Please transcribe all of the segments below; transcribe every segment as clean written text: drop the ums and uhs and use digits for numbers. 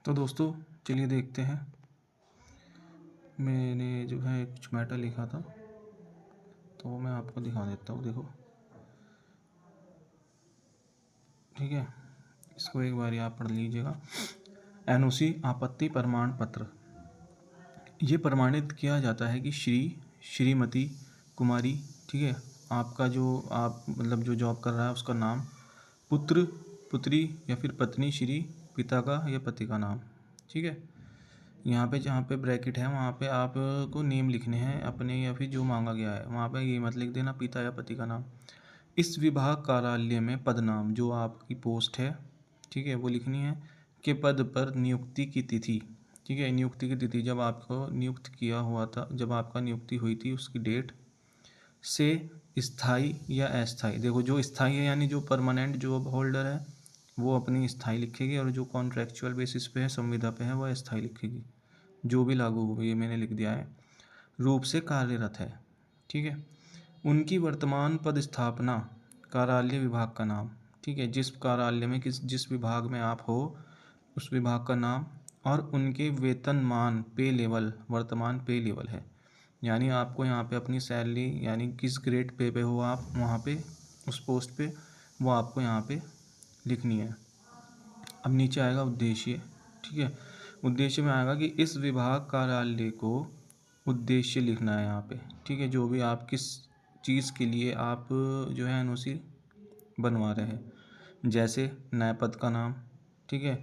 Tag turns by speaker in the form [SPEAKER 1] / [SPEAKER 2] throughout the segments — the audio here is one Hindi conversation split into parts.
[SPEAKER 1] तो दोस्तों चलिए देखते हैं। मैंने जो है कुछ मैटर लिखा था तो वो मैं आपको दिखा देता हूँ। देखो, ठीक है, इसको एक बार आप पढ़ लीजिएगा। एनओसी आपत्ति प्रमाण पत्र, ये प्रमाणित किया जाता है कि श्रीमती कुमारी, ठीक है, आपका जो आप मतलब जो जॉब कर रहा है उसका नाम, पुत्र पुत्री या फिर पत्नी श्री, पिता का या पति का नाम, ठीक है। यहाँ पे जहाँ पे ब्रैकेट है वहाँ पे आपको नेम लिखने हैं अपने या फिर जो मांगा गया है वहाँ पे ये मत लिख देना पिता या पति का नाम। इस विभाग कार्यालय में पदनाम, जो आपकी पोस्ट है, ठीक है, वो लिखनी है। के पद पर नियुक्ति की तिथि, ठीक है, नियुक्ति की तिथि जब आपको नियुक्त किया हुआ था, जब आपका नियुक्ति हुई थी उसकी डेट से स्थाई या अस्थाई। देखो, जो स्थाई है यानी जो परमानेंट जॉब होल्डर है वो अपनी स्थाई लिखेगी और जो कॉन्ट्रैक्चुअल बेसिस पे है, संविदा पे है, वो अस्थाई लिखेगी। जो भी लागू हो, ये मैंने लिख दिया है। रूप से कार्यरत है, ठीक है। उनकी वर्तमान पदस्थापना, कार्यालय विभाग का नाम, ठीक है, जिस कार्यालय में जिस विभाग में आप हो उस विभाग का नाम, और उनके वेतनमान पे लेवल, वर्तमान पे लेवल है, यानी आपको यहाँ पे अपनी सैलरी यानी किस ग्रेड पे हो आप वहाँ पे उस पोस्ट पे, वो आपको यहाँ पे लिखनी है। अब नीचे आएगा उद्देश्य, ठीक है। उद्देश्य में आएगा कि इस विभाग कार्यालय को उद्देश्य लिखना है यहाँ पे, ठीक है, जो भी आप किस चीज़ के लिए आप जो है एनओसी बनवा रहे हैं। जैसे नए पद का नाम, ठीक है,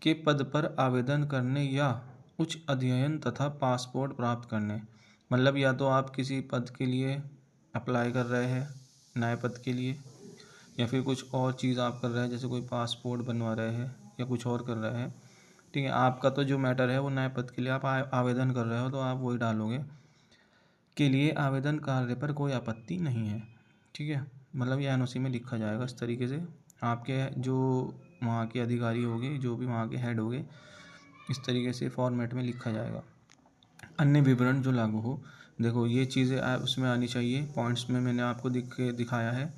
[SPEAKER 1] के पद पर आवेदन करने या उच्च अध्ययन तथा पासपोर्ट प्राप्त करने, मतलब या तो आप किसी पद के लिए अप्लाई कर रहे हैं नए पद के लिए, या फिर कुछ और चीज़ आप कर रहे हैं, जैसे कोई पासपोर्ट बनवा रहे हैं या कुछ और कर रहे हैं, ठीक है। आपका तो जो मैटर है वो नए पद के लिए आप आवेदन कर रहे हो तो आप वही डालोगे, के लिए आवेदन कार्य पर कोई आपत्ति नहीं है, ठीक है। मतलब ये एनओसी में लिखा जाएगा इस तरीके से। आपके जो वहाँ के अधिकारी होंगे, जो भी वहाँ के हेड होंगे, इस तरीके से फॉर्मेट में लिखा जाएगा। अन्य विवरण जो लागू हो, देखो ये चीज़ें उसमें आनी चाहिए, पॉइंट्स में मैंने आपको दिखाया है।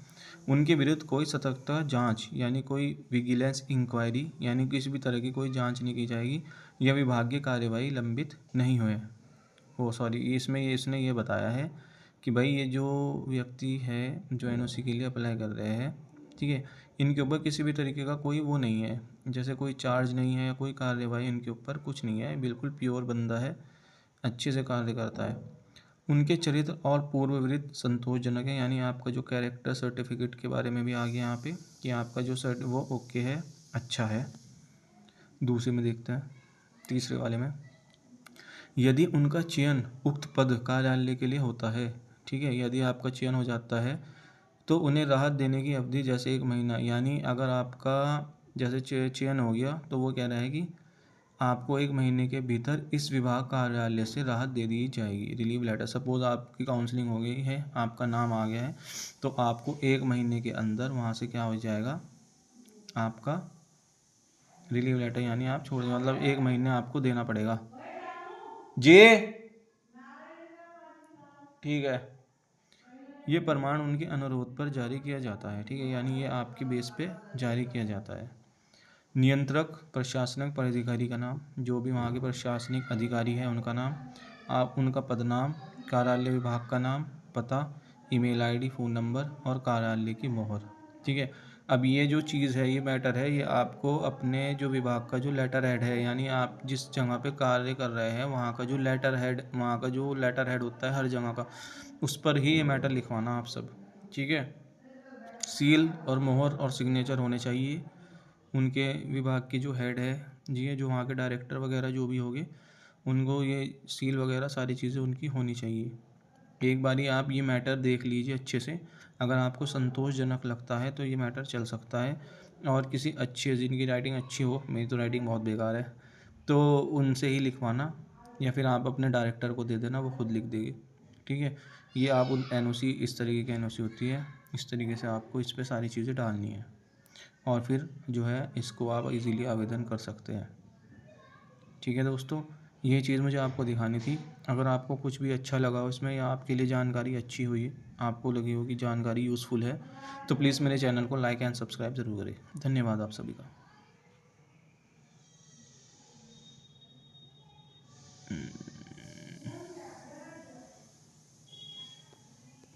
[SPEAKER 1] उनके विरुद्ध कोई सतर्कता जांच यानी कोई विजिलेंस इंक्वायरी यानी किसी भी तरह की कोई जांच नहीं की जाएगी, या विभागीय कार्यवाही लंबित नहीं हुए। सॉरी, इसमें इसने ये बताया है कि भाई ये जो व्यक्ति है जो एनओसी के लिए अप्लाई कर रहे हैं, ठीक है, इनके ऊपर किसी भी तरीके का कोई वो नहीं है, जैसे कोई चार्ज नहीं है या कोई कार्यवाही इनके ऊपर कुछ नहीं है, बिल्कुल प्योर बंदा है, अच्छे से कार्य करता है। उनके चरित्र और पूर्ववृत्त संतोषजनक है, यानी आपका जो कैरेक्टर सर्टिफिकेट के बारे में भी आ गया यहाँ पे कि आपका जो वो ओके है, अच्छा है। दूसरे में देखते हैं, तीसरे वाले में, यदि उनका चयन उक्त पद कार्यालय के लिए होता है, ठीक है, यदि आपका चयन हो जाता है तो उन्हें राहत देने की अवधि जैसे 1 महीना, यानी अगर आपका जैसे चयन हो गया तो वो कह रहा है कि आपको 1 महीने के भीतर इस विभाग कार्यालय से राहत दे दी जाएगी, रिलीव लेटर। सपोज आपकी काउंसलिंग हो गई है, आपका नाम आ गया है, तो आपको 1 महीने के अंदर वहाँ से क्या हो जाएगा, आपका रिलीव लेटर, यानी आप छोड़, मतलब 1 महीने आपको देना पड़ेगा जी, ठीक है। ये प्रमाण उनके अनुरोध पर जारी किया जाता है, ठीक है, यानी ये आपके बेस पे जारी किया जाता है। नियंत्रक प्रशासनिक पदाधिकारी का नाम, जो भी वहाँ के प्रशासनिक अधिकारी है उनका नाम, आप उनका पदनाम, कार्यालय विभाग का नाम, पता, ईमेल आईडी, फ़ोन नंबर और कार्यालय की मोहर, ठीक है। अब ये जो चीज़ है, ये मैटर है, ये आपको अपने जो विभाग का जो लेटर हेड है, यानी आप जिस जगह पे कार्य कर रहे हैं वहाँ का जो लेटर हेड, वहाँ का जो लेटर हेड होता है हर जगह का, उस पर ही ये मैटर लिखवाना आप सब, ठीक है। सील और मोहर और सिग्नेचर होने चाहिए उनके विभाग के जो हेड है जी है, जो वहाँ के डायरेक्टर वगैरह जो भी होंगे, उनको ये सील वगैरह सारी चीज़ें उनकी होनी चाहिए। एक बारी आप ये मैटर देख लीजिए अच्छे से, अगर आपको संतोषजनक लगता है तो ये मैटर चल सकता है, और किसी अच्छे जिनकी राइटिंग अच्छी हो, मेरी तो राइटिंग बहुत बेकार है, तो उनसे ही लिखवाना, या फिर आप अपने डायरेक्टर को दे देना, वो खुद लिख देगी, ठीक है। ये आप उन एनओसी, इस तरीके की एनओसी होती है, इस तरीके से आपको इस पर सारी चीज़ें डालनी है, और फिर जो है इसको आप इजीली आवेदन कर सकते हैं, ठीक है दोस्तों। ये चीज़ मुझे आपको दिखानी थी। अगर आपको कुछ भी अच्छा लगा हो इसमें, या आपके लिए जानकारी अच्छी हुई, आपको लगी हो कि जानकारी यूज़फुल है, तो प्लीज़ मेरे चैनल को लाइक एंड सब्सक्राइब ज़रूर करें। धन्यवाद आप सभी का।